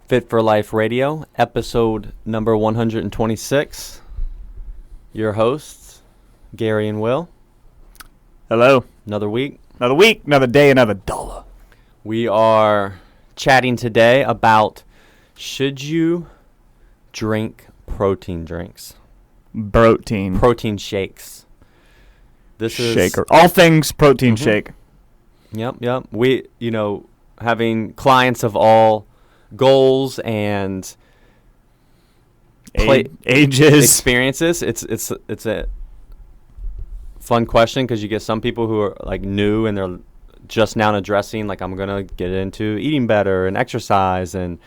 Fit for Life Radio, episode number 126. Your hosts, Gary and Will. Hello. Another week. Another week, another day, another dollar. We are chatting today about should you drink protein drinks? Protein shakes. This is shaker. All things protein shake. Yep. We, having clients of all goals and ages, experiences. It's a fun question because you get some people who are like new and they're just now addressing like I'm gonna get into eating better and exercise, and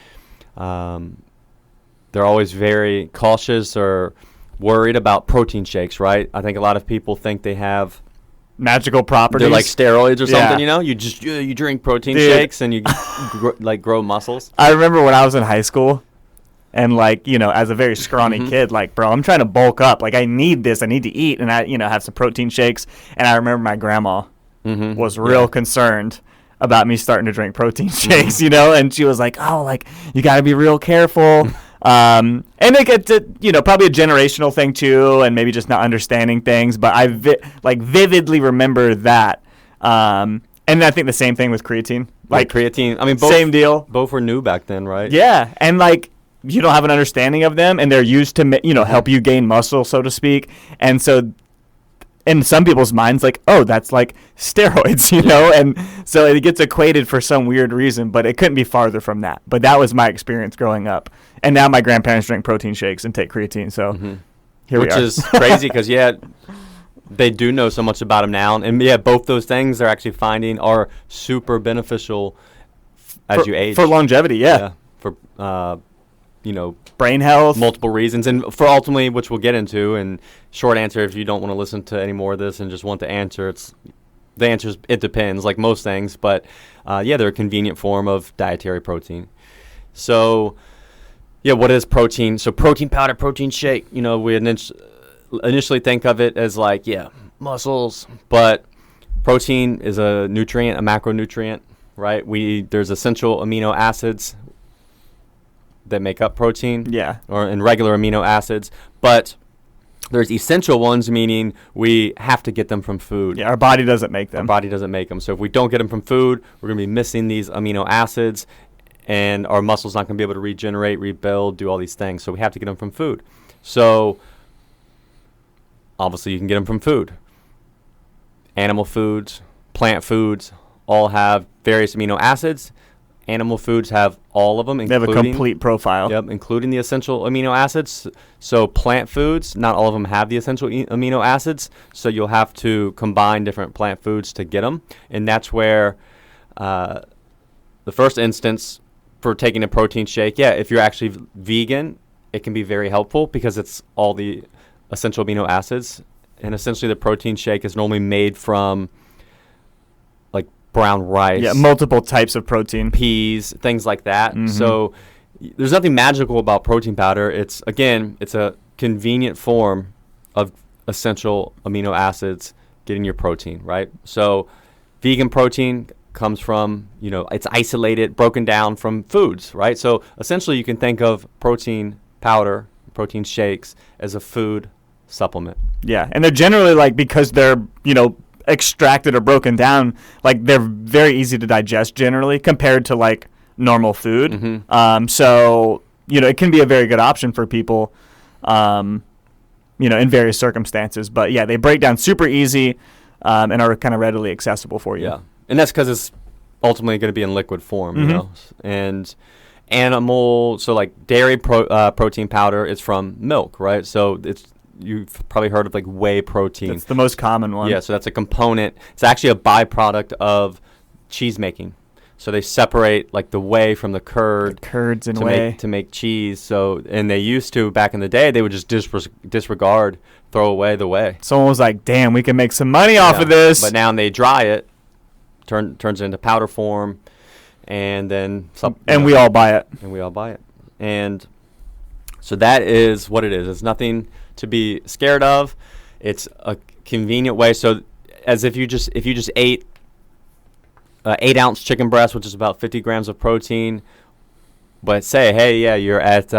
they're always very cautious or worried about protein shakes. Right? I think a lot of people think they have magical properties. They're like steroids or something, You drink protein shakes and you grow muscles. I remember when I was in high school and as a very scrawny kid, bro, I'm trying to bulk up. I need this. I need to eat and I have some protein shakes. And I remember my grandma was real concerned about me starting to drink protein shakes, and she was like, oh, you got to be real careful. And it gets probably a generational thing too, and maybe just not understanding things. But I vividly remember that. And I think the same thing with creatine. Creatine. I mean, same deal. Both were new back then, right? Yeah, and you don't have an understanding of them, and they're used to help you gain muscle, so to speak. And so, in some people's minds, that's like steroids, and so it gets equated for some weird reason, but it couldn't be farther from that. But that was my experience growing up. And now my grandparents drink protein shakes and take creatine, so here we are. Which is crazy because, they do know so much about them now. And, both those things they're actually finding are super beneficial as you age. For longevity, For, brain health. Multiple reasons. And for ultimately, which we'll get into, and short answer, if you don't want to listen to any more of this and just want the answer, the answer is it depends, like most things. But, they're a convenient form of dietary protein. So, what is protein? So protein powder, protein shake, we initially think of it as muscles. But protein is a nutrient, a macronutrient, right? There's essential amino acids that make up protein. Yeah. Or in regular amino acids. But there's essential ones, meaning we have to get them from food. Yeah, our body doesn't make them. So if we don't get them from food, we're going to be missing these amino acids, and our muscles not going to be able to regenerate, rebuild, do all these things. So we have to get them from food. So obviously you can get them from food. Animal foods, plant foods all have various amino acids. Animal foods have all of them. They have a complete profile. Yep, including the essential amino acids. So plant foods, not all of them have the essential amino acids. So you'll have to combine different plant foods to get them. And that's where the first instance for taking a protein shake, if you're actually vegan, it can be very helpful because it's all the essential amino acids. And essentially the protein shake is normally made from brown rice. Yeah, multiple types of protein. Peas, things like that. So there's nothing magical about protein powder. It's a convenient form of essential amino acids getting your protein, right? So vegan protein comes from, it's isolated, broken down from foods, right? So essentially you can think of protein powder, protein shakes as a food supplement. Yeah, and they're generally because they're, extracted or broken down, they're very easy to digest generally compared to normal food. So, it can be a very good option for people, in various circumstances. But they break down super easy and are kind of readily accessible for you. Yeah, and that's because it's ultimately going to be in liquid form, and animal, so dairy protein powder is from milk, right? So you've probably heard of whey protein. It's the most common one. Yeah, so that's a component. It's actually a byproduct of cheese making. So they separate the whey from the curd. Curds and whey. To make cheese. So, and they used to, back in the day, they would just disregard, throw away the whey. Someone was like, damn, we can make some money off of this. But now they dry it, turns it into powder form, and then we all buy it. And so that is what it is. It's nothing to be scared of. It's a convenient way. So as if you just ate 8-ounce chicken breast, which is about 50 grams of protein, But say, hey, yeah, you're at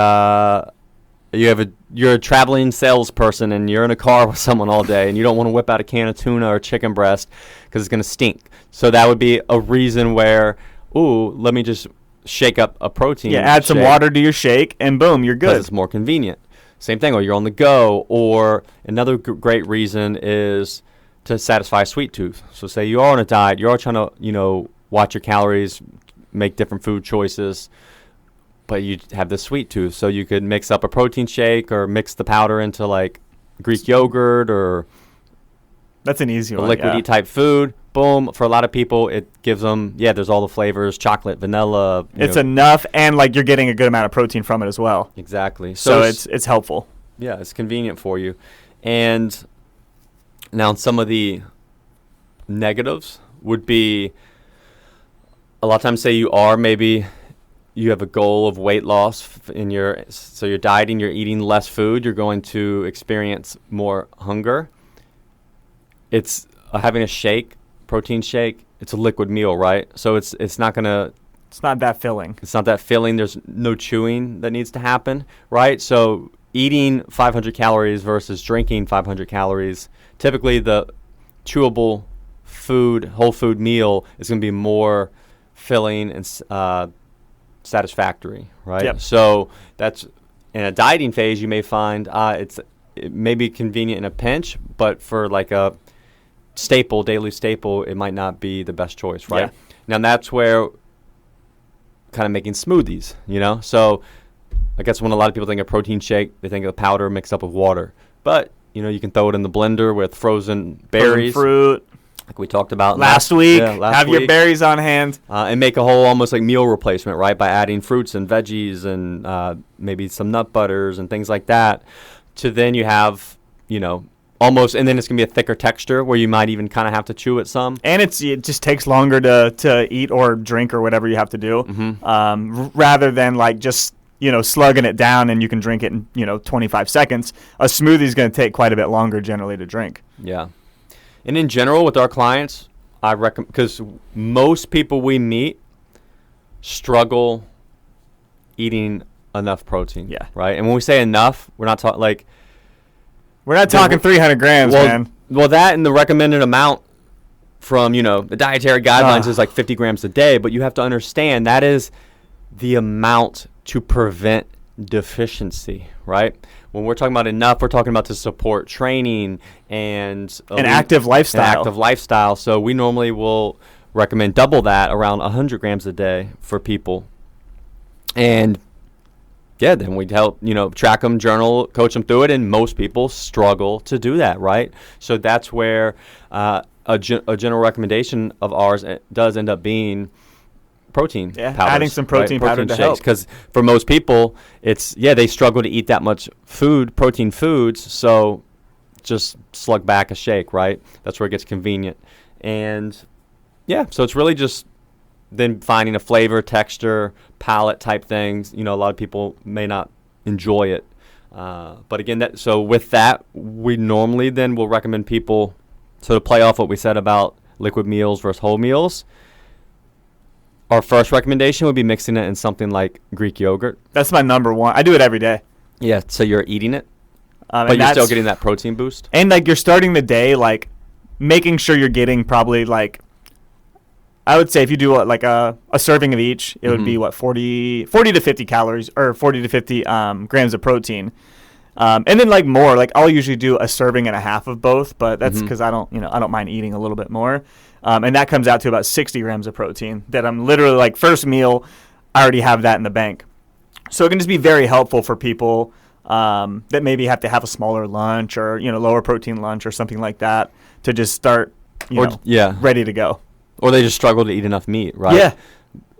you're a traveling salesperson and you're in a car with someone all day and you don't want to whip out a can of tuna or chicken breast because it's going to stink. So that would be a reason where, let me just shake up a protein. Yeah, add some water to your shake and boom, you're good. Because it's more convenient. Same thing, or you're on the go. Or another great reason is to satisfy a sweet tooth. So say you are on a diet, you're all trying to, watch your calories, make different food choices, but you have this sweet tooth, so you could mix up a protein shake or mix the powder into like Greek yogurt or that's an easy one. Liquidy type food. Boom. For a lot of people, it gives them, there's all the flavors, chocolate, vanilla. It's enough, and like you're getting a good amount of protein from it as well. Exactly. So it's helpful. Yeah, it's convenient for you. And now some of the negatives would be a lot of times say you have a goal of weight loss so you're dieting, you're eating less food, you're going to experience more hunger. It's having a protein shake, it's a liquid meal, right? So it's not that filling. It's not that filling. There's no chewing that needs to happen, right? So eating 500 calories versus drinking 500 calories, typically the chewable whole food meal is going to be more filling and satisfactory, right? Yep. So that's in a dieting phase, you may find it may be convenient in a pinch, but for like a daily staple, it might not be the best choice, right? Yeah. Now that's where kind of making smoothies, So I guess when a lot of people think of protein shake, they think of powder mixed up with water. But, you can throw it in the blender with frozen berries. Frozen fruit. Like we talked about last week. Have your berries on hand. And make a whole almost like meal replacement, right? By adding fruits and veggies and maybe some nut butters and things like that. To then you have, almost, and then it's going to be a thicker texture where you might even kind of have to chew it some. And it just takes longer to eat or drink or whatever you have to do. Mm-hmm. Rather than like just, slugging it down and you can drink it in, 25 seconds. A smoothie is going to take quite a bit longer generally to drink. Yeah. And in general, with our clients, I recommend, because most people we meet struggle eating enough protein. Yeah. Right. And when we say enough, we're not talking 300 grams, man. Well, that and the recommended amount from, the dietary guidelines is like 50 grams a day. But you have to understand that is the amount to prevent deficiency, right? When we're talking about enough, we're talking about to support training and an active lifestyle. So we normally will recommend double that, around 100 grams a day for people. And then we'd help, track them, journal, coach them through it. And most people struggle to do that, right? So that's where a general recommendation of ours does end up being protein powders, adding some protein powder to help. Because for most people, they struggle to eat that much protein foods, so just slug back a shake, right? That's where it gets convenient. And, so it's really just then finding a flavor, texture, palate type things. A lot of people may not enjoy it. But again, so with that, we normally then will recommend people, so to play off what we said about liquid meals versus whole meals, our first recommendation would be mixing it in something like Greek yogurt. That's my number one. I do it every day. Yeah, so you're eating it, but you're still getting that protein boost. And like you're starting the day, like making sure you're getting probably like, I would say if you do like a serving of each, it would be 40 to 50 calories or 40 to 50 grams of protein. And then like more, like I'll usually do a serving and a half of both, but that's because I don't mind eating a little bit more. And that comes out to about 60 grams of protein that I'm literally like first meal, I already have that in the bank. So it can just be very helpful for people that maybe have to have a smaller lunch or, lower protein lunch or something like that to just start, ready to go. Or they just struggle to eat enough meat, right? Yeah.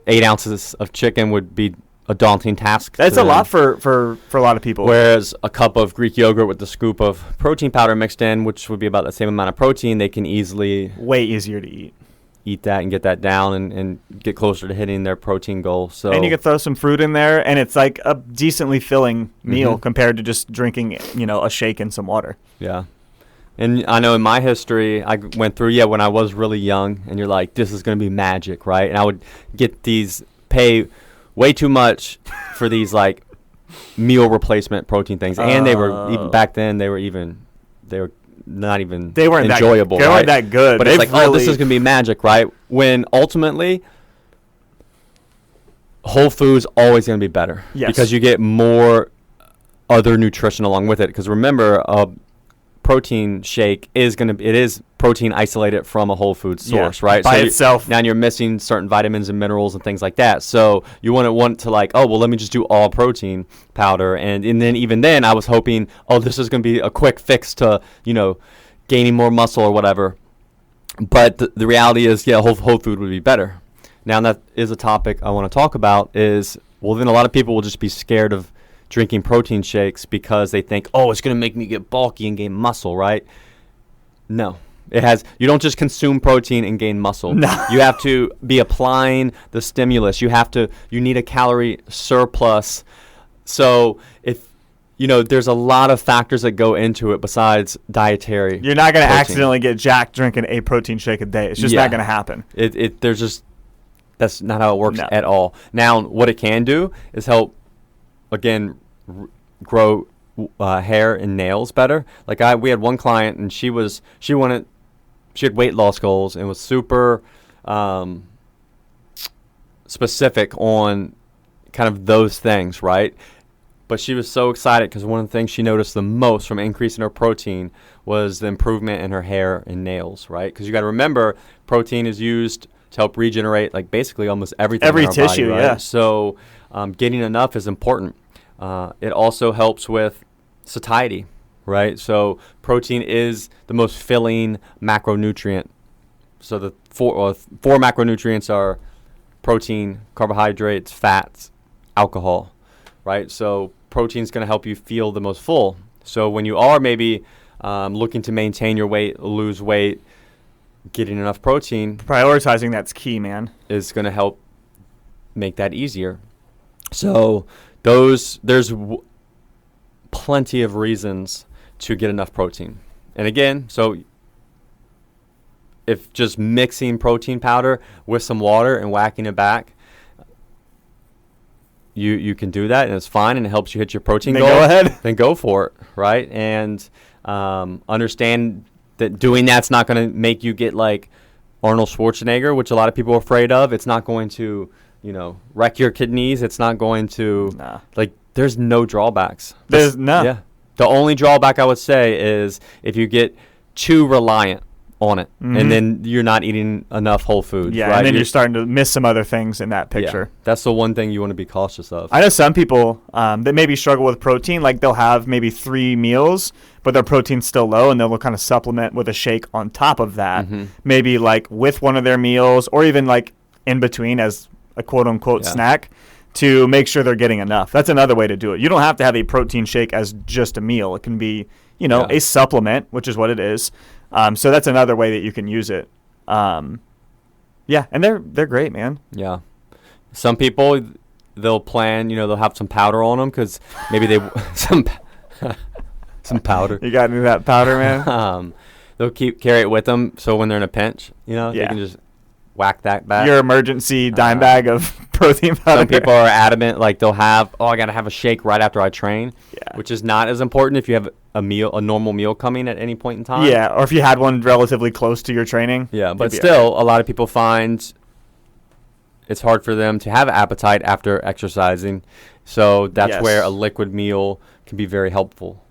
8 ounces of chicken would be a daunting task. That's a lot for a lot of people. Whereas a cup of Greek yogurt with the scoop of protein powder mixed in, which would be about the same amount of protein, they can easily... Way easier to eat that and get that down and get closer to hitting their protein goal. So and you could throw some fruit in there, and it's like a decently filling meal compared to just drinking, a shake and some water. Yeah. And I know in my history, I went through, when I was really young, and you're like, this is going to be magic, right? And I would get pay way too much for these like meal replacement protein things, and they were even back then they were not even enjoyable. They weren't that good. But it's like, oh, this is gonna be magic, right? When ultimately, whole food's always gonna be better because you get more other nutrition along with it. Because remember, protein shake is protein isolated from a whole food source, right? By itself. Now you're missing certain vitamins and minerals and things like that. So you want to like, oh, well, let me just do all protein powder. And then even then I was hoping, oh, this is going to be a quick fix to, gaining more muscle or whatever. But the reality is, whole food would be better. Now that is a topic I want to talk about is, well, then a lot of people will just be scared of drinking protein shakes because they think, oh, it's going to make me get bulky and gain muscle, right? No. You don't just consume protein and gain muscle. No. You have to be applying the stimulus. You need a calorie surplus. So there's a lot of factors that go into it besides dietary. You're not going to accidentally get jacked drinking a protein shake a day. It's just not going to happen. That's not how it works at all. Now, what it can do is help, again, grow hair and nails better. Like we had one client, and she had weight loss goals and was super specific on kind of those things, right? But she was so excited because one of the things she noticed the most from increasing her protein was the improvement in her hair and nails, right? Because you got to remember, protein is used to help regenerate like basically almost everything in our tissue, body, right? So getting enough is important. It also helps with satiety, right? So protein is the most filling macronutrient. So the four macronutrients are protein, carbohydrates, fats, alcohol, right? So protein is going to help you feel the most full. So when you are maybe looking to maintain your weight, lose weight, getting enough protein, prioritizing that's key, man, is going to help make that easier. So there's plenty of reasons to get enough protein. And again, so if just mixing protein powder with some water and whacking it back, you can do that, and it's fine, and it helps you hit your protein goal. Go ahead. Then go for it, right? And understand that doing that's not going to make you get like Arnold Schwarzenegger, which a lot of people are afraid of. It's not going to, wreck your kidneys. It's not going to, there's no drawbacks. Yeah. The only drawback I would say is if you get too reliant on it, and then you're not eating enough whole food. Yeah, right? and then you're starting to miss some other things in that picture. Yeah, that's the one thing you want to be cautious of. I know some people that maybe struggle with protein, like they'll have maybe 3 meals, but their protein's still low, and they'll kind of supplement with a shake on top of that, maybe like with one of their meals, or even like in between as a quote-unquote snack, to make sure they're getting enough. That's another way to do it. You don't have to have a protein shake as just a meal. It can be, a supplement, which is what it is. So that's another way that you can use it. And they're great, man. Yeah. Some people, they'll plan, they'll have some powder on them because maybe they some powder. You got any of that powder, man? They'll carry it with them so when they're in a pinch, they can just whack that back. Your emergency dime bag of protein powder. Some people are adamant, like they'll have, I got to have a shake right after I train, which is not as important if you have a normal meal coming at any point in time. Yeah, or if you had one relatively close to your training. Yeah, but still, a lot of people find it's hard for them to have appetite after exercising. So that's where a liquid meal can be very helpful.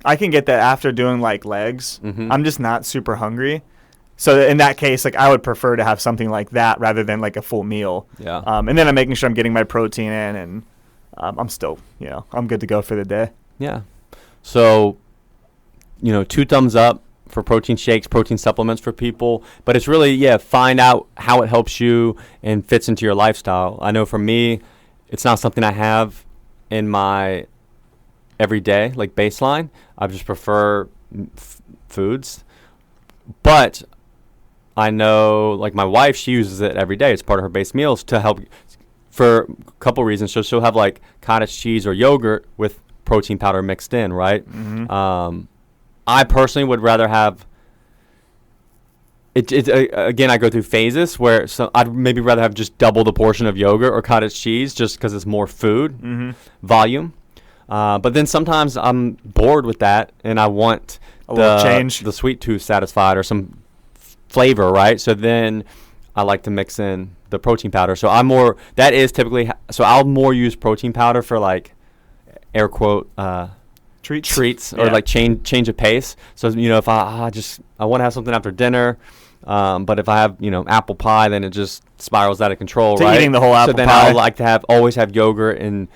I can get that after doing like legs. I'm just not super hungry. So in that case, like I would prefer to have something like that rather than like a full meal. Yeah. And then I'm making sure I'm getting my protein in, and I'm still, I'm good to go for the day. Yeah. So, 2 thumbs up for protein shakes, protein supplements for people. But it's really, find out how it helps you and fits into your lifestyle. I know for me, it's not something I have in my everyday, like baseline. I just prefer foods. But I know, like my wife, she uses it every day. It's part of her base meals to help for a couple reasons. So she'll have like cottage cheese or yogurt with protein powder mixed in, right? I personally would rather have Again, I go through phases where I'd maybe rather have just double the portion of yogurt or cottage cheese just because it's more food volume. But then sometimes I'm bored with that and I want the sweet tooth satisfied or some flavor, right? So then I like to mix in the protein powder. So that is typically, so I'll more use protein powder for like air quote treats or like change of pace. So if I want to have something after dinner, but if I have apple pie, then it just spirals out of control, right? Eating the whole apple pie. So then I'll like to always have yogurt and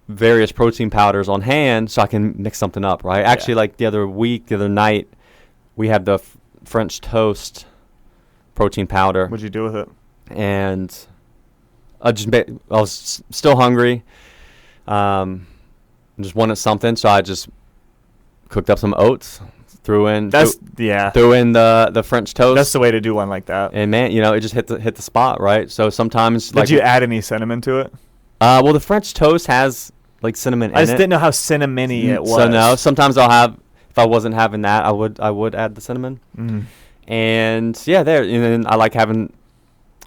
various protein powders on hand so I can mix something up, right? Actually, like the other night, we had the French toast protein powder. What'd you do with it? And I was still hungry. Just wanted something, so I just cooked up some oats, threw in the French toast. That's the way to do one like that. And man, it just hit the spot, right? So sometimes did you add any cinnamon to it? Well, the French toast has like cinnamon in it. I just didn't know how cinnamony it was. So no, sometimes I'll have, if I wasn't having that, I would add the cinnamon. And and then I like having,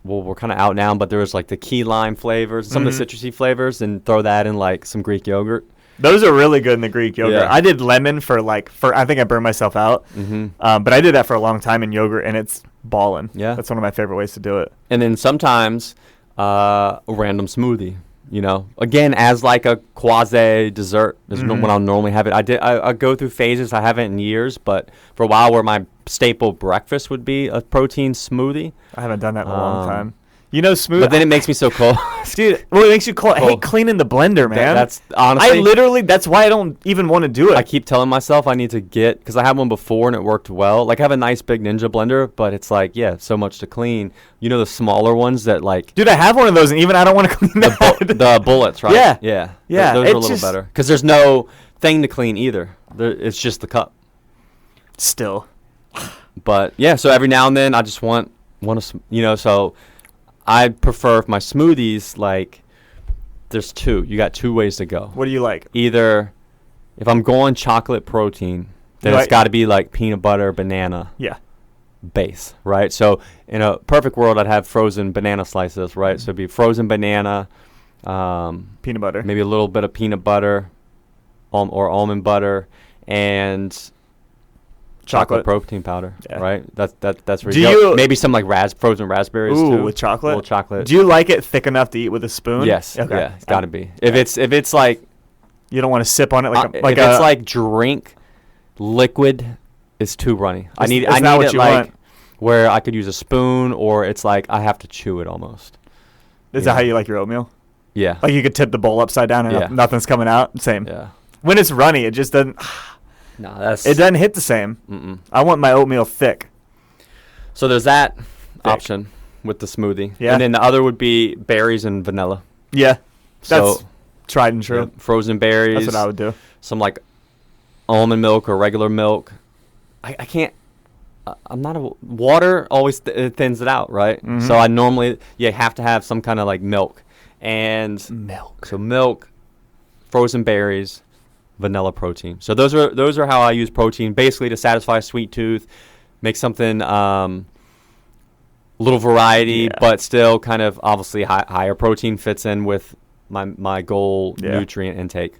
well, we're kind of out now, but there was like the key lime flavors, some of the citrusy flavors, and throw that in like some Greek yogurt. Those are really good in the Greek yogurt. Yeah. I did lemon for I think I burned myself out. But I did that for a long time in yogurt, and it's ballin'. Yeah. That's one of my favorite ways to do it. And then sometimes a random smoothie, again, as like a quasi dessert is when I'll normally have it. I go through phases. I haven't in years, but for a while where my staple breakfast would be a protein smoothie. I haven't done that in a long time. Smoothie. But then it makes me so cold. Dude, well, it makes you cold. I hate cleaning the blender, man. That's honestly. That's why I don't even want to do it. I keep telling myself I need to because I had one before and it worked well. Like I have a nice big Ninja blender, but it's like, so much to clean. The smaller ones that like. Dude, I have one of those and even I don't want to clean that. The bullets, right? Yeah. Those are a little better. Because there's no thing to clean either. It's just the cup. Still. But so every now and then I just want so I prefer my smoothies, like, there's two. You got two ways to go. What do you like? Either, if I'm going chocolate protein, then it's got to be like peanut butter, banana base, right? So in a perfect world, I'd have frozen banana slices, right? So it'd be frozen banana, peanut butter, maybe a little bit of peanut butter or almond butter, and chocolate protein powder, right? That's where you go. Maybe some like frozen raspberries too. With chocolate. A little chocolate. Do you like it thick enough to eat with a spoon? Yes. Okay. Yeah, it's got to be. If it's like, you don't want to sip on it like it's like drink liquid, it's too runny. I need it like where I could use a spoon, or it's like I have to chew it almost. Is that how you like your oatmeal? Yeah. Like you could tip the bowl upside down and nothing's coming out. Same. Yeah. When it's runny, it just doesn't. No, it doesn't hit the same. I want my oatmeal thick. So there's that option with the smoothie. Yeah. And then the other would be berries and vanilla. Yeah. That's tried and true. Frozen berries. That's what I would do. Some like almond milk or regular milk. I can't. I'm not water always thins it out, right? So I normally have to have some kind of like milk. And So milk, frozen berries, vanilla protein. So those are how I use protein, basically to satisfy a sweet tooth, make something little variety, but still kind of obviously higher protein fits in with my goal nutrient intake.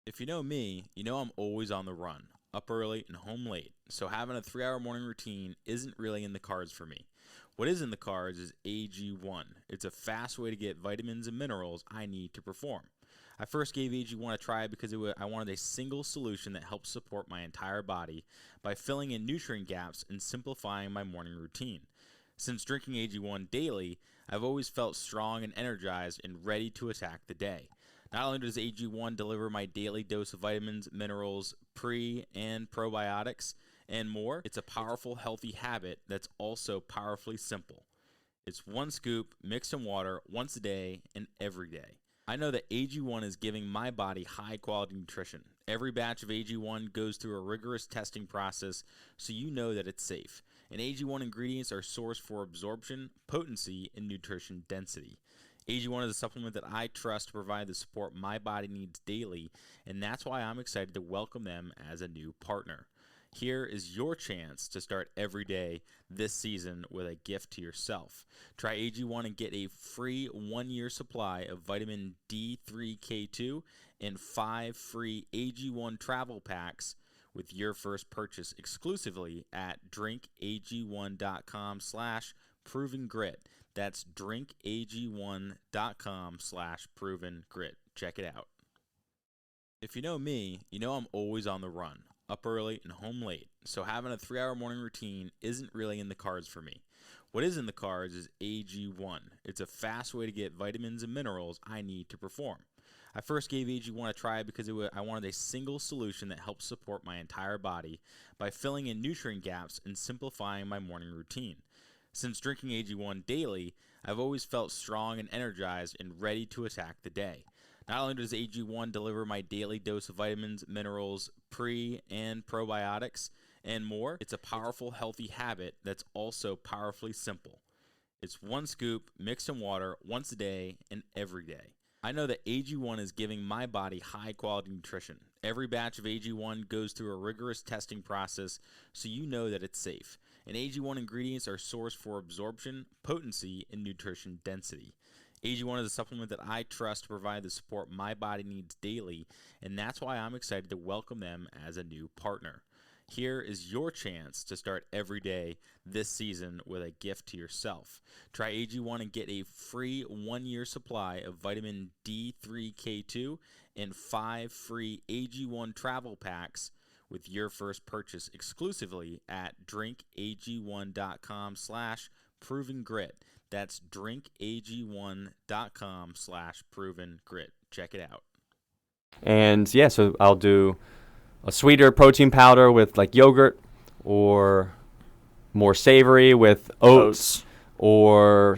If you know me, you know I'm always on the run, up early and home late. So having a 3-hour morning routine isn't really in the cards for me. What is in the cards is AG1. It's a fast way to get vitamins and minerals I need to perform. I first gave AG1 a try because I wanted a single solution that helps support my entire body by filling in nutrient gaps and simplifying my morning routine. Since drinking AG1 daily, I've always felt strong and energized and ready to attack the day. Not only does AG1 deliver my daily dose of vitamins, minerals, pre- and probiotics, and more, it's a powerful, healthy habit that's also powerfully simple. It's one scoop mixed in water once a day and every day. I know that AG1 is giving my body high-quality nutrition. Every batch of AG1 goes through a rigorous testing process, so you know that it's safe. And AG1 ingredients are sourced for absorption, potency, and nutrition density. AG1 is a supplement that I trust to provide the support my body needs daily, and that's why I'm excited to welcome them as a new partner. Here is your chance to start every day this season with a gift to yourself. Try AG1 and get a free 1-year supply of vitamin D3K2 and 5 free AG1 travel packs with your first purchase exclusively at drinkag1.com/provengrit. That's drinkag1.com/provengrit. Check it out. If you know me, you know I'm always on the run, up early and home late, so having a 3-hour morning routine isn't really in the cards for me. What is in the cards is AG1. It's a fast way to get vitamins and minerals I need to perform. I first gave AG1 a try because I wanted a single solution that helps support my entire body by filling in nutrient gaps and simplifying my morning routine. Since drinking AG1 daily, I've always felt strong and energized and ready to attack the day. Not only does AG1 deliver my daily dose of vitamins, minerals, pre- and probiotics, and more, it's a powerful, healthy habit that's also powerfully simple. It's 1 scoop mixed in water once a day and every day. I know that AG1 is giving my body high-quality nutrition. Every batch of AG1 goes through a rigorous testing process, so you know that it's safe. And AG1 ingredients are sourced for absorption, potency, and nutrition density. AG1 is a supplement that I trust to provide the support my body needs daily, and that's why I'm excited to welcome them as a new partner. Here is your chance to start every day this season with a gift to yourself. Try AG1 and get a free 1-year supply of vitamin D3K2 and 5 free AG1 travel packs with your first purchase exclusively at drinkag1.com/provengrit. That's drinkag1.com/provengrit. Check it out. And yeah, so I'll do a sweeter protein powder with like yogurt, or more savory with oats. Or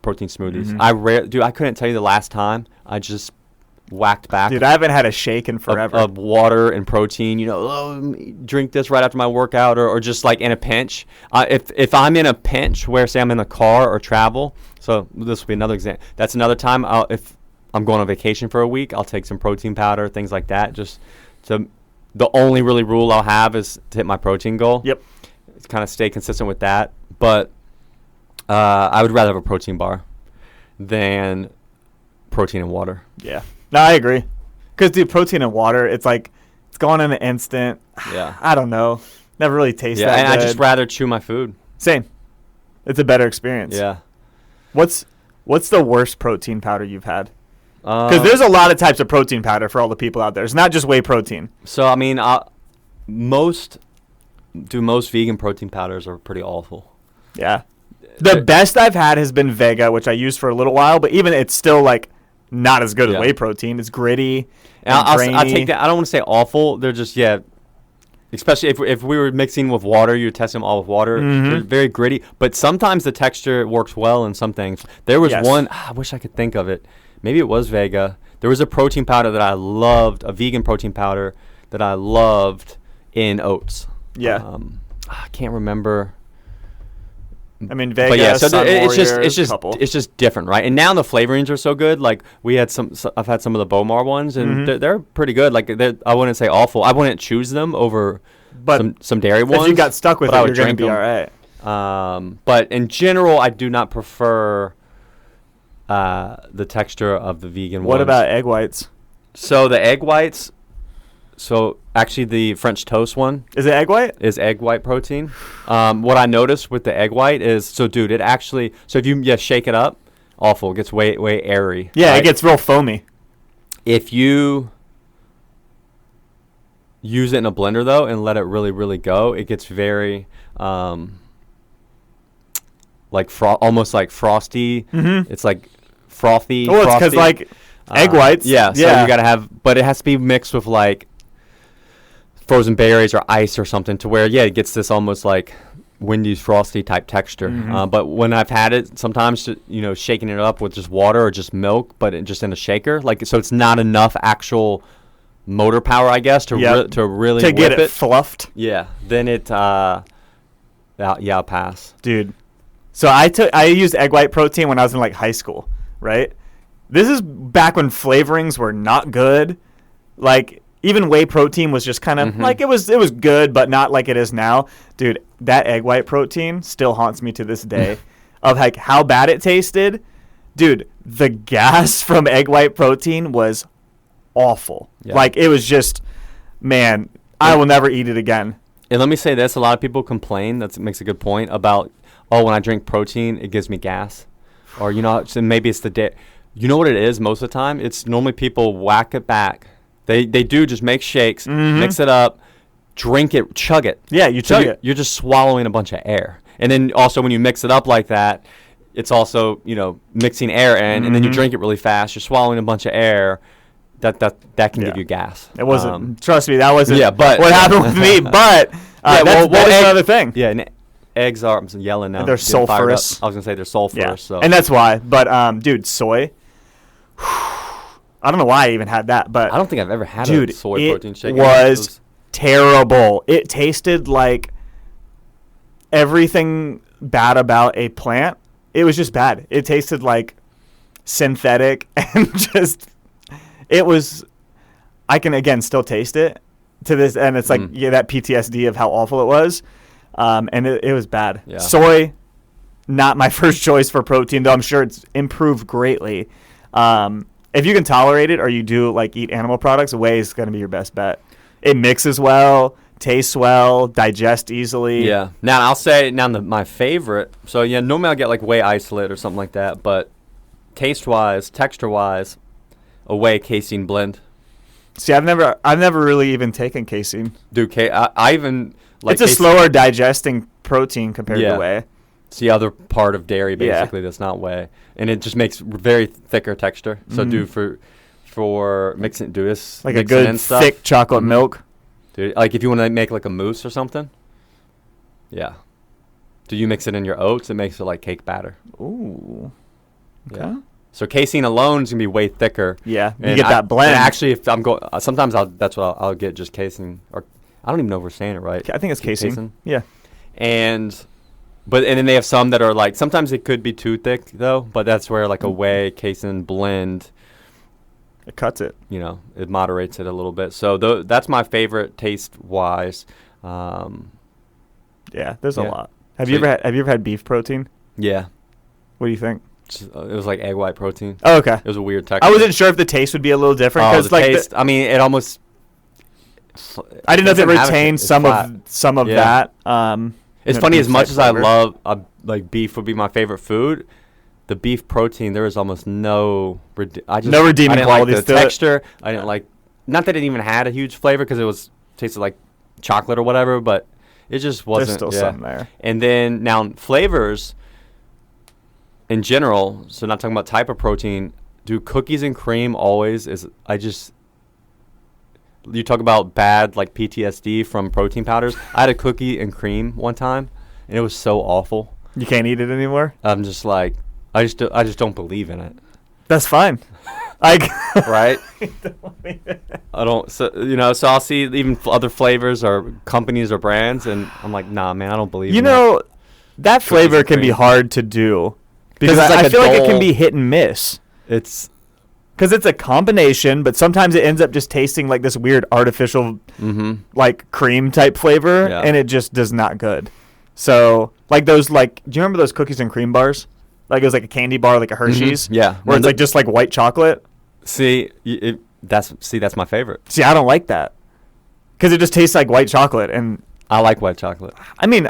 protein smoothies. Mm-hmm. I couldn't tell you the last time I just whacked back. Dude, I haven't had a shake in forever. Of water and protein, drink this right after my workout, or just like in a pinch. If I'm in a pinch where, say, I'm in a car or travel, so this will be another example. That's another time. If I'm going on vacation for a week, I'll take some protein powder, things like that. Just to, the only really rule I'll have is to hit my protein goal. Yep. Kind of stay consistent with that. But I would rather have a protein bar than protein and water. Yeah. No, I agree. Because, dude, protein and water, it's like, it's gone in an instant. Yeah. I don't know. Never really tasted that and good. I just rather chew my food. Same. It's a better experience. Yeah. What's the worst protein powder you've had? Because there's a lot of types of protein powder for all the people out there. It's not just whey protein. So, I mean, most vegan protein powders are pretty awful. Yeah. The best I've had has been Vega, which I used for a little while, but even it's still, like, not as good as whey protein. It's gritty and grainy. I'll take that. I don't want to say awful. They're just, especially if we were mixing with water, you would test them all with water. Mm-hmm. They're very gritty. But sometimes the texture works well in some things. There was one, I wish I could think of it. Maybe it was Vega. There was a protein powder that I loved, a vegan protein powder that I loved in oats. Yeah. I can't remember. I mean, Vega, but yeah, so Sun Warrior, it's just different, right? And now the flavorings are so good. Like I've had some of the Bomar ones, and they're pretty good. Like I wouldn't say awful. I wouldn't choose them over some dairy ones. If you got stuck with it, you're going to be all right. But in general, I do not prefer the texture of the vegan ones. What about egg whites? So the egg whites. So actually, the French toast one is it egg white? Is egg white protein. What I noticed with the egg white is, dude, it actually. So if you shake it up, awful. It gets way airy. Yeah, right? It gets real foamy. If you use it in a blender though and let it really go, it gets very almost like frosty. Mm-hmm. It's like frothy. Well, it's because like egg whites. Yeah. So you gotta have, but it has to be mixed with like frozen berries or ice or something to where it gets this almost like Wendy's frosty type texture. Mm-hmm. But when I've had it, sometimes shaking it up with just water or just milk, but just in a shaker, so it's not enough actual motor power, I guess, to really to get it fluffed. Yeah, then I'll pass, dude. So I used egg white protein when I was in like high school, right? This is back when flavorings were not good. Like even whey protein was just kind of like it was good, but not like it is now. Dude, that egg white protein still haunts me to this day of like how bad it tasted. Dude, the gas from egg white protein was awful. Yeah. Like it was just, man, I will never eat it again. And let me say this, a lot of people complain, that makes a good point, about, oh, when I drink protein, it gives me gas. Or, you know, so maybe it's the day. You know what it is most of the time? It's normally people whack it back. They do just make shakes, mix it up, drink it, chug it. Yeah, you chug it. You're just swallowing a bunch of air. And then also when you mix it up like that, it's also, you know, mixing air in, and then you drink it really fast. You're swallowing a bunch of air. That can give you gas. It wasn't. Trust me, that wasn't. But what happened with me. But that's another thing. Yeah, and eggs are. I'm yelling now. They're sulfurous. I was gonna say they're sulfurous. Yeah. So. And that's why. But dude, soy. I don't know why I even had that, but I don't think I've ever had a soy protein shake. It was terrible. It tasted like everything bad about a plant. It was just bad. It tasted like synthetic and just. It was. I can again still taste it to this, and it's like that PTSD of how awful it was, and it was bad. Yeah. Soy, not my first choice for protein, though I'm sure it's improved greatly. If you can tolerate it or you do like eat animal products, whey is going to be your best bet. It mixes well, tastes well, digests easily. Yeah. Now I'll say my favorite. So yeah, normally I'll get like whey isolate or something like that, but taste wise, texture wise, a whey casein blend. See, I've never really even taken casein. Dude, I even like. It's a slower digesting protein compared to whey. It's the other part of dairy basically that's not whey, and it just makes very thicker texture. So for mixing, do this like a good thick chocolate milk. Dude, like if you want to make like a mousse or something. Yeah. Do you mix it in your oats? It makes it like cake batter. Ooh. Okay. Yeah. So casein alone is gonna be way thicker. Yeah, you get that blend. Actually, if I'm going, sometimes that's what I'll get, just casein, or I don't even know if we're saying it right. I think it's casein. Yeah. And then they have some that are like, sometimes it could be too thick though, but that's where like a whey casein blend, it cuts it. You know, it moderates it a little bit. So that's my favorite taste wise. Yeah, there's a lot. Have you ever had beef protein? Yeah. What do you think? It was like egg white protein. Oh, okay. It was a weird texture. I wasn't sure if the taste would be a little different. Oh, the taste. I mean, it almost. I didn't know if it retained some of that. It's funny, as much as I love like beef would be my favorite food. The beef protein, there was almost no redeeming qualities like the texture. I didn't like. Not that it even had a huge flavor because it tasted like chocolate or whatever, but it just wasn't. There's still something there. And then now flavors. In general, so not talking about type of protein, do cookies and cream always you talk about bad like PTSD from protein powders. I had a cookie and cream one time and it was so awful. You can't eat it anymore? I'm just like I just don't believe in it. That's fine. Right? I don't so I'll see even other flavors or companies or brands and I'm like, nah man, I don't believe in it. That flavor can be hard to do. Because I feel like it can be hit and miss. It's because it's a combination, but sometimes it ends up just tasting like this weird artificial, like cream type flavor, and it just does not good. So like those, do you remember those cookies and cream bars? Like it was like a candy bar, like a Hershey's. Yeah, where it's like just like white chocolate. See, that's my favorite. See, I don't like that because it just tastes like white chocolate, and I like white chocolate. I mean.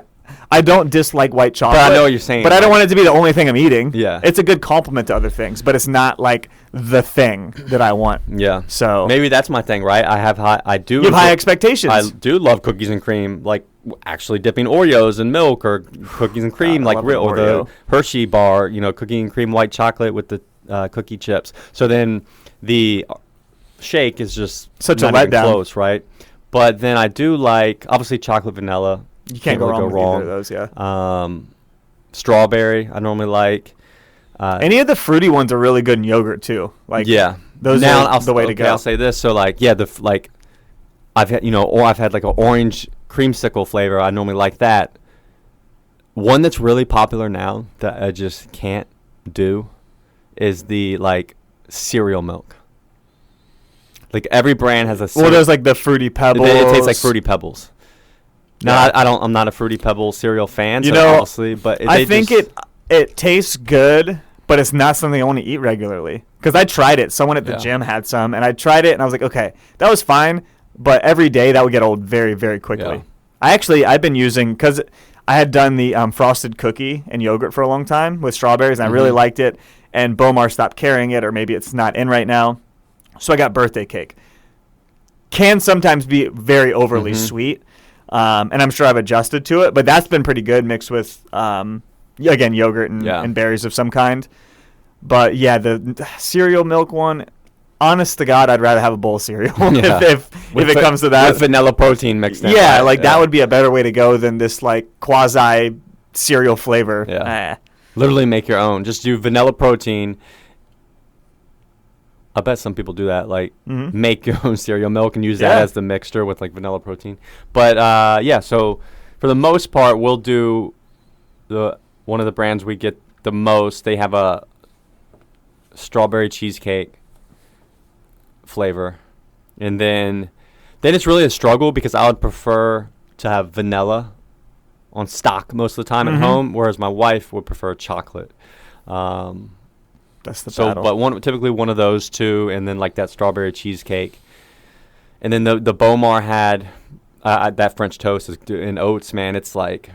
I don't dislike white chocolate. But I know what you're saying. But I don't want it to be the only thing I'm eating. Yeah. It's a good complement to other things, but it's not like the thing that I want. Yeah. So maybe that's my thing, right? You have high expectations. I do love cookies and cream, like actually dipping Oreos in milk or cookies and cream, or the Hershey bar, cookie and cream white chocolate with the cookie chips. So then the shake is just such a letdown. Close, right? But then I do like obviously chocolate vanilla. You can't go wrong with either of those, yeah. Strawberry, I normally like. Any of the fruity ones are really good in yogurt too. Those are the way to go. I'll say this. So I've had I've had like an orange creamsicle flavor. I normally like that. One that's really popular now that I just can't do is the cereal milk. Like every brand has a. Well, there's like the Fruity Pebbles. It tastes like Fruity Pebbles. No, Yeah. I'm not a Fruity Pebbles cereal fan. You so know, obviously, but I think it tastes good, but it's not something I want to eat regularly. Because I tried it. Someone at the gym had some, and I tried it, and I was like, okay, that was fine, but every day that would get old very, very quickly. Yeah. I've been using, because I had done the frosted cookie and yogurt for a long time with strawberries, and I really liked it, and Bomar stopped carrying it, or maybe it's not in right now, so I got birthday cake. Can sometimes be very overly sweet. And I'm sure I've adjusted to it, but that's been pretty good mixed with, again, yogurt and berries of some kind. But yeah, the cereal milk one, honest to God, I'd rather have a bowl of cereal if it comes to that. With vanilla protein mixed in. Yeah, right? That would be a better way to go than this like quasi cereal flavor. Yeah. Literally make your own. Just do vanilla protein. I bet some people do that, like make your own cereal milk and use that as the mixture with like vanilla protein. But so for the most part, we'll do one of the brands we get the most. They have a strawberry cheesecake flavor, and then it's really a struggle because I would prefer to have vanilla on stock most of the time at home, whereas my wife would prefer chocolate. That's the battle. But typically one of those two, and then like that strawberry cheesecake, and then the Bomar had that French toast and oats. Man, it's like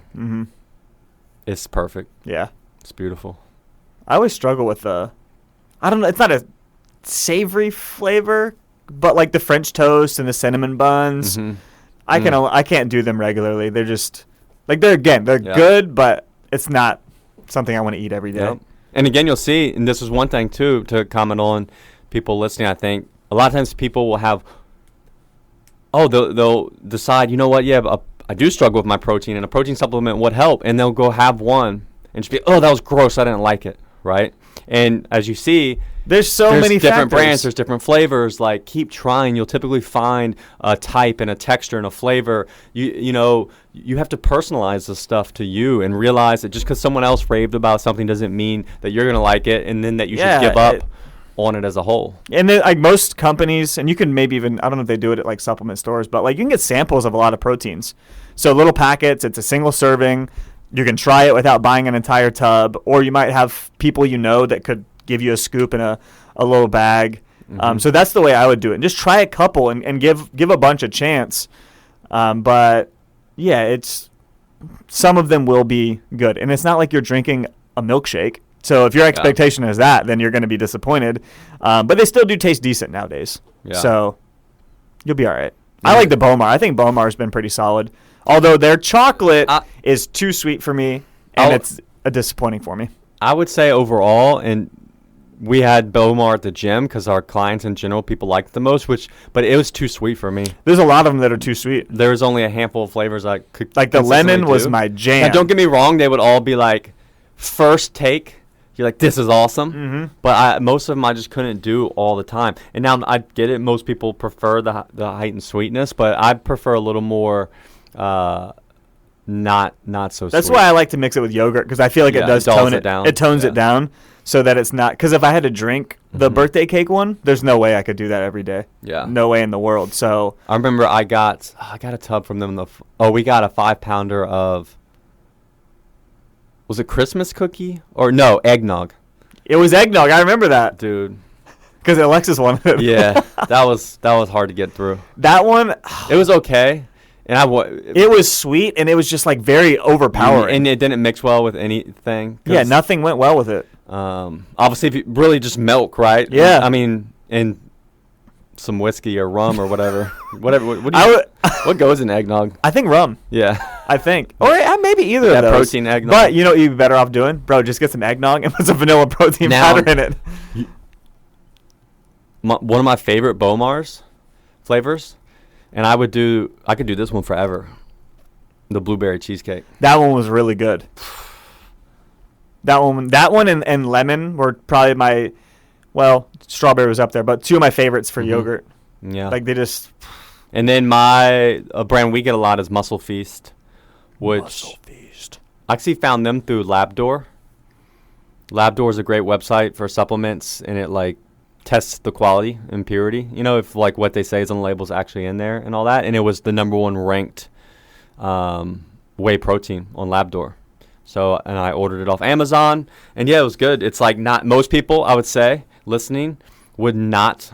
it's perfect. Yeah, it's beautiful. I always struggle with I don't know. It's not a savory flavor, but like the French toast and the cinnamon buns, I can't do them regularly. They're just like they're good, but it's not something I want to eat every day. Yep. And again, you'll see, and this is one thing, too, to comment on people listening, I think. A lot of times people will have, they'll decide, you know what, I do struggle with my protein, and a protein supplement would help. And they'll go have one and just be, that was gross, I didn't like it, right? And as you see, there's many different factors. brands, there's different flavors. Like, keep trying. You'll typically find a type and a texture and a flavor. You have to personalize this stuff to you and realize that just because someone else raved about something doesn't mean that you're going to like it, and then that you should give up on it as a whole. And then, like most companies, and you can maybe even, I don't know if they do it at like supplement stores, but like you can get samples of a lot of proteins. So little packets, it's a single serving. You can try it without buying an entire tub, or you might have people that could give you a scoop in a little bag. So that's the way I would do it. And just try a couple and give a bunch a chance. But yeah, it's some of them will be good. And it's not like you're drinking a milkshake. So if your expectation is that, then you're going to be disappointed. But they still do taste decent nowadays. Yeah. So you'll be all right. Yeah. I like the Bomar. I think Bomar's been pretty solid. Although their chocolate is too sweet for me, and it's disappointing for me. I would say overall, and we had Bomar at the gym because our clients in general, people liked it the most, but it was too sweet for me. There's a lot of them that are too sweet. There was only a handful of flavors I could like the lemon was my jam. Now, don't get me wrong, they would all be like first take. You're like, this is awesome. But most of them I just couldn't do all the time. And now I get it. Most people prefer the heightened sweetness, but I prefer a little more not so sweet. That's why I like to mix it with yogurt, because I feel like it does tone it down. It tones it down so that it's not, because if I had to drink the birthday cake one, there's no way I could do that every day. Yeah. No way in the world. So I remember I got a tub from them. We got a 5-pounder of, was it Christmas cookie? Or no, eggnog. It was eggnog. I remember that. Dude. Because Alexis wanted it. Yeah. That was hard to get through. That one. It was okay. And it was sweet, and it was just like very overpowering. And it didn't mix well with anything. Yeah, nothing went well with it. Obviously, if you really just milk, right? Yeah. I mean, and some whiskey or rum or whatever. What goes in eggnog? I think rum. Yeah. I think. Or maybe either of those. Protein eggnog. But you know what you'd be better off doing? Bro, just get some eggnog and put some vanilla protein powder in it. One of my favorite Bomars flavors, and I could do this one forever. The blueberry cheesecake. That one was really good. That one and lemon were probably strawberry was up there, but two of my favorites for yogurt. Yeah. Like they just. And then a brand we get a lot is Muscle Feast, which I actually found them through Labdoor. Labdoor is a great website for supplements, and it like test the quality and purity, if like what they say is on the label is actually in there and all that. And it was the number one ranked whey protein on Labdoor. So, and I ordered it off Amazon, and yeah, it was good. It's like not most people, I would say, listening would not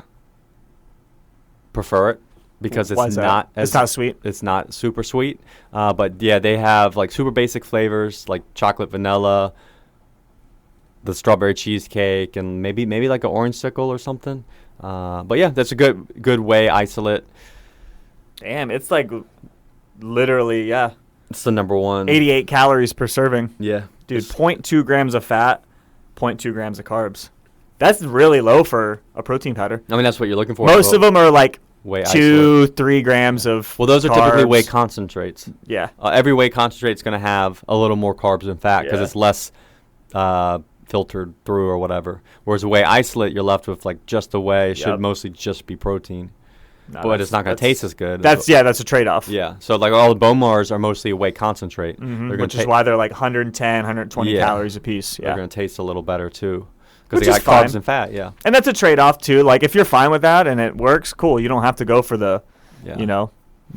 prefer it because it's not sweet. It's not super sweet. But yeah, they have like super basic flavors like chocolate, vanilla, the strawberry cheesecake, and maybe like an orange sickle or something. But yeah, that's a good whey isolate. Damn, it's like literally, yeah. It's the number one. 88 calories per serving. Yeah. Dude, 0.2 grams of fat, 0.2 grams of carbs. That's really low for a protein powder. I mean, that's what you're looking for. Most of them are like whey 2-3 grams of Well, those are carbs. typically whey concentrates. Yeah. Every whey concentrate is going to have a little more carbs than fat because it's less filtered through or whatever. Whereas a whey isolate, you're left with like just the whey. It should mostly just be protein. No, but it's not going to taste as good. That's a trade-off. Yeah. So like all the Bomars are mostly a whey concentrate. Which is why they're like 110, 120 calories a piece. Yeah. They're going to taste a little better too. Because Which they got is carbs and fat, yeah. And that's a trade-off too. Like if you're fine with that and it works, cool. You don't have to go for the, the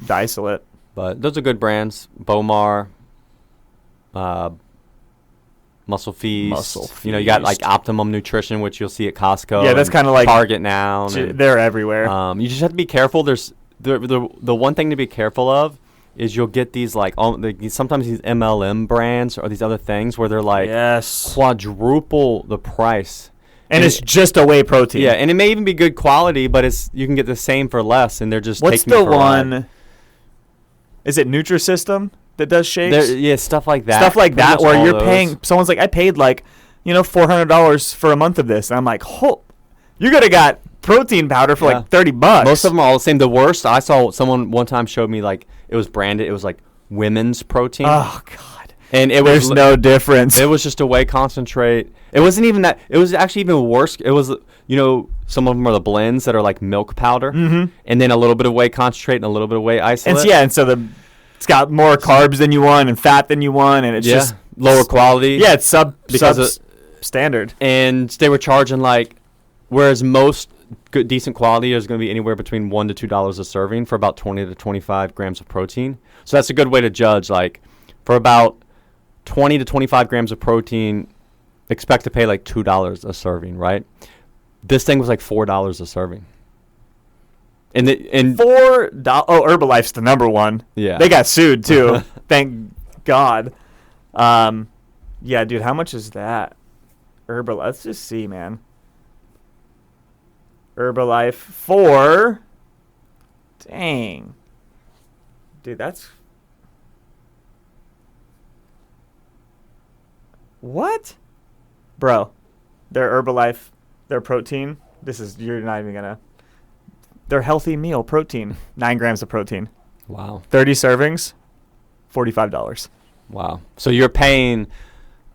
isolate. But those are good brands. Bomar, Muscle Feast. You got like Optimum Nutrition, which you'll see at Costco. Yeah, that's kind of like Target now. They're everywhere. You just have to be careful. There's the one thing to be careful of is you'll get these like sometimes these MLM brands or these other things where they're like quadruple the price. And it's just a whey protein. Yeah, and it may even be good quality, but you can get the same for less, and they're just What's taking the one? Is it Nutrisystem that does shakes? Yeah, stuff like that. Stuff like that where you're paying. Someone's like, I paid like, $400 for a month of this, and I'm like, you could have got protein powder for like $30. Most of them are all the same. The worst, I saw someone one time showed me like it was branded. It was like women's protein. Oh God. And there's no difference. It was just a whey concentrate. It wasn't even that. It was actually even worse. It was, some of them are the blends that are like milk powder, and then a little bit of whey concentrate and a little bit of whey isolate. And so it's got more carbs than you want and fat than you want, and it's just lower quality. Yeah, it's standard. And they were charging like, whereas most good decent quality is going to be anywhere between $1 to $2 a serving for about 20 to 25 grams of protein. So that's a good way to judge. Like for about 20 to 25 grams of protein, expect to pay like $2 a serving, right? This thing was like $4 a serving. And $4. Oh, Herbalife's the number one. Yeah, they got sued too. Thank God. Yeah, dude, how much is that? Herbalife. Let's just see, man. Herbalife for. Dang. Dude, that's. What? Bro, their Herbalife, their protein. You're not even gonna. Their healthy meal protein, 9 grams of protein. Wow. 30 servings, $45. Wow. So you're paying.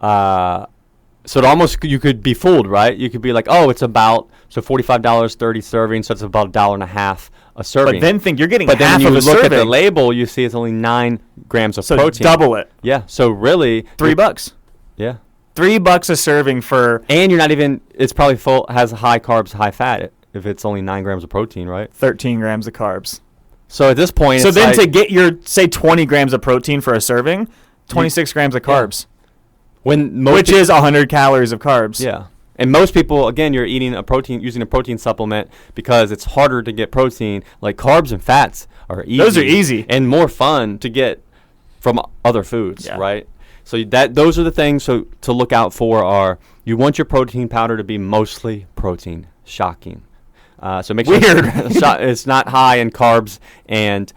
So it almost you could be fooled, right? You could be like, oh, it's about $45, 30 servings, so it's about $1.50 a serving. But then think you're getting half of a serving. But then when you look at the label, you see it's only 9 grams of protein. So double it. Yeah. So really, $3. Yeah. $3 a serving for. And you're not even. It's probably has high carbs, high fat. If it's only 9 grams of protein, right? 13 grams of carbs. So at this point, so then to get your say 20 grams of protein for a serving, 26 grams of carbs. Which is 100 calories of carbs. Yeah. And most people, again, you're using a protein supplement because it's harder to get protein. Like carbs and fats are easy. Those are easy. And more fun to get from other foods, right? So those are the things to look out for are you want your protein powder to be mostly protein. Shocking. So make sure it's not high in carbs and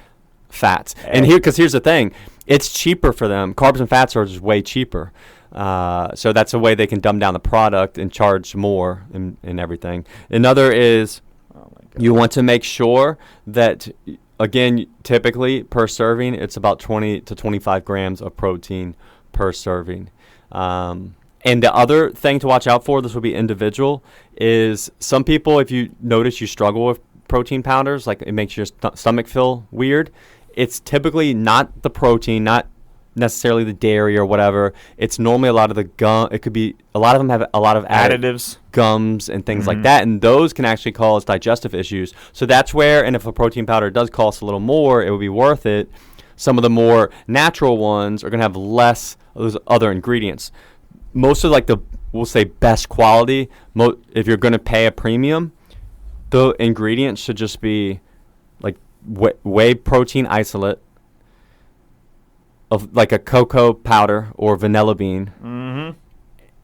fats. And here's the thing. It's cheaper for them. Carbs and fats are just way cheaper. So that's a way they can dumb down the product and charge more and everything. Another is you want to make sure that, again, typically per serving, it's about 20 to 25 grams of protein per serving. And the other thing to watch out for, this will be individual, is some people, if you notice you struggle with protein powders, like it makes your stomach feel weird, it's typically not the protein, not necessarily the dairy or whatever. It's normally a lot of the gum. It could be a lot of them have a lot of Additives, gums and things like that, and those can actually cause digestive issues. So that's where, and if a protein powder does cost a little more, it would be worth it. Some of the more natural ones are going to have less of those other ingredients. Most of like the, we'll say, best quality, if you're going to pay a premium, the ingredients should just be like whey protein isolate, of like a cocoa powder or vanilla bean,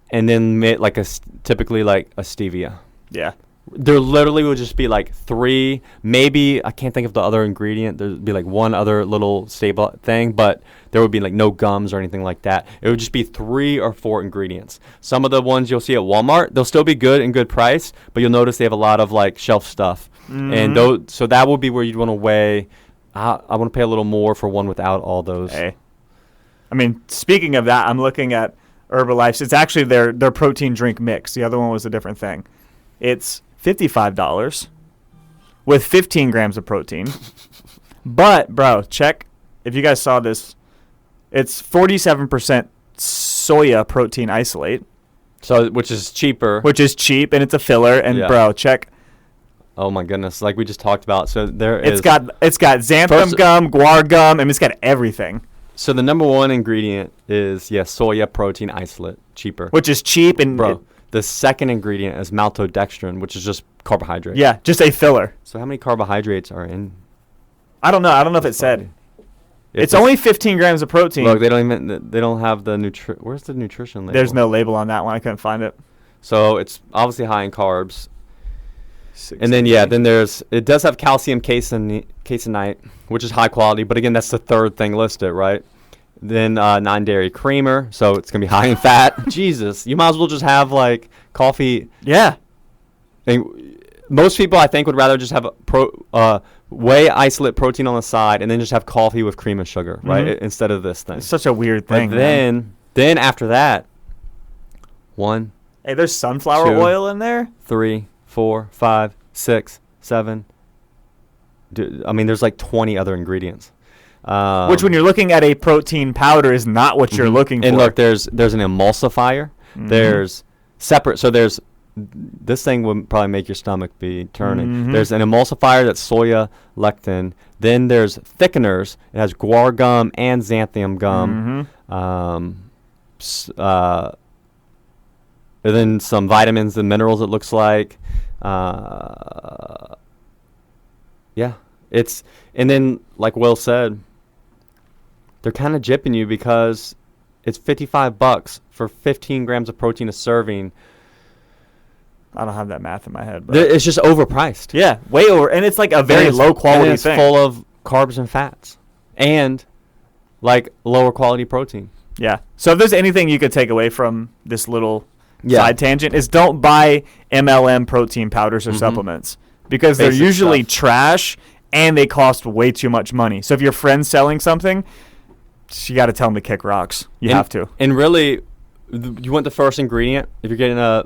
and then like typically like a stevia. Yeah. There literally would just be like 3, maybe, I can't think of the other ingredient. There'd be like one other little stable thing, but there would be like no gums or anything like that. It would just be 3 or 4 ingredients. Some of the ones you'll see at Walmart, they'll still be good and good price, but you'll notice they have a lot of like shelf stuff. And so that would be where you'd want to weigh. I want to pay a little more for one without all those. Hey. I mean, speaking of that, I'm looking at Herbalife's. It's actually their protein drink mix. The other one was a different thing. It's $55 with 15 grams of protein. But, bro, check. If you guys saw this, it's 47% soya protein isolate. So, which is cheaper. Which is cheap, and it's a filler. And, bro, check. Oh, my goodness. Like we just talked about. So, it's got xanthan gum, guar gum, and it's got everything. So, the number one ingredient is, soya protein isolate. Cheaper. Which is cheap. And bro, the second ingredient is maltodextrin, which is just carbohydrate. Yeah, just a filler. So how many carbohydrates are in? I don't know. I don't know if it said. It's only 15 grams of protein. Look, they don't have the where's the nutrition label? There's no label on that one. I couldn't find it. So it's obviously high in carbs. And then it does have calcium caseinate, which is high quality, but again, that's the third thing listed, right? Then non-dairy creamer, so it's gonna be high in fat. Jesus, you might as well just have like coffee. Yeah. And most people, I think, would rather just have whey isolate protein on the side and then just have coffee with cream and sugar, right? Instead of this thing. It's such a weird thing. But then after that, 1. Hey, there's sunflower 2, oil in there. 3, 4, 5, 6, 7. I mean, there's like 20 other ingredients. Which, when you're looking at a protein powder, is not what you're looking for. And look, there's an emulsifier. There's separate. So there's this thing would probably make your stomach be turning. There's an emulsifier that's soya lectin. Then there's thickeners. It has guar gum and xanthan gum. And then some vitamins and minerals. It looks like. And then like Will said, they're kind of gypping you because it's $55 for 15 grams of protein a serving. I don't have that math in my head, but It's just overpriced. Yeah, way over, and it's like a very low quality it's thing. Full of carbs and fats, and like lower quality protein. Yeah. So if there's anything you could take away from this little side tangent, is don't buy MLM protein powders or supplements, because they're usually trash and they cost way too much money. So if your friend's selling something, you got to tell them to kick rocks. You have to. And really, you want the first ingredient. If you're getting a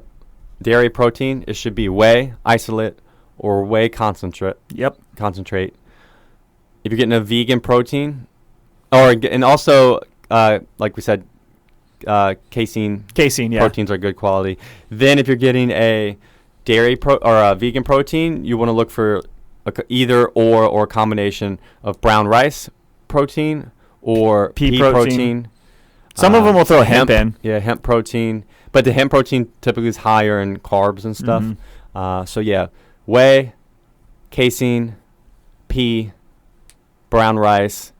dairy protein, it should be whey isolate or whey concentrate. Yep. Concentrate. If you're getting a vegan protein, and also like we said, casein. Casein, yeah. Proteins are good quality. Then if you're getting a dairy or a vegan protein, you want to look for either or a combination of brown rice protein or pea protein. Some of them will throw hemp in. Yeah, hemp protein. But the hemp protein typically is higher in carbs and stuff. So, yeah, whey, casein, pea, brown rice.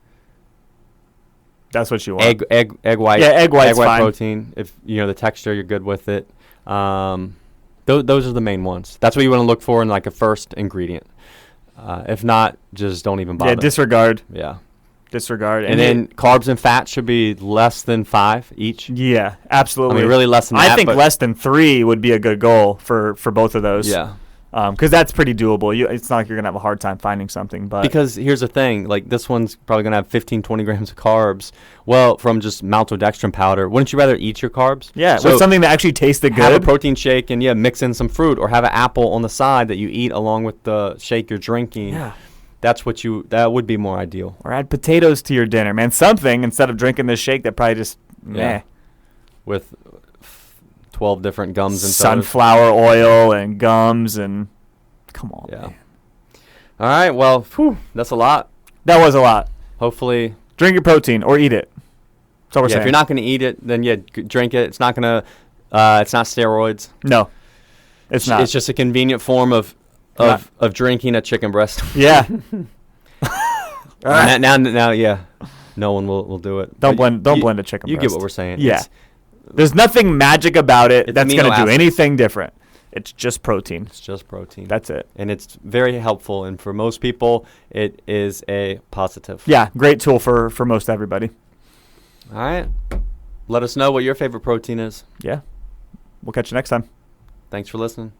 That's what you want. Egg white. Yeah, egg white protein. If you know the texture, you're good with it. Those are the main ones. That's what you want to look for in like a first ingredient. If not, just don't even bother. Yeah, disregard. Yeah. Disregard. And then carbs and fats should be less than 5 each. Yeah, absolutely. I mean, really less than that. I think less than 3 would be a good goal for both of those. Yeah. Because that's pretty doable. It's not like you're going to have a hard time finding something. But because here's the thing. Like, this one's probably going to have 15, 20 grams of carbs. Well, from just maltodextrin powder. Wouldn't you rather eat your carbs? Yeah, with something that actually tasted good. Have a protein shake and, mix in some fruit. Or have an apple on the side that you eat along with the shake you're drinking. Yeah. that would be more ideal. Or add potatoes to your dinner, man. Something instead of drinking this shake that probably just meh. With 12 different gums and sunflower oil and gums and come on. Yeah. Man. All right. Well, that's a lot. That was a lot. Hopefully, drink your protein or eat it. That's all we're saying. If you're not going to eat it, then drink it. It's not going to. It's not steroids. No, it's not. It's just a convenient form of drinking a chicken breast. Yeah. now, yeah. No one will do it. Don't blend a chicken breast. You get what we're saying. Yeah. There's nothing magic about it that's going to do acids. anything different. It's just protein. It's just protein. That's it. And it's very helpful. And for most people, it is a positive. Yeah, great tool for most everybody. All right. Let us know what your favorite protein is. Yeah. We'll catch you next time. Thanks for listening.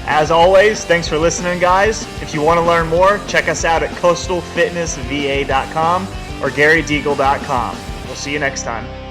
As always, thanks for listening, guys. If you want to learn more, check us out at coastalfitnessva.com or garydeagle.com. We'll see you next time.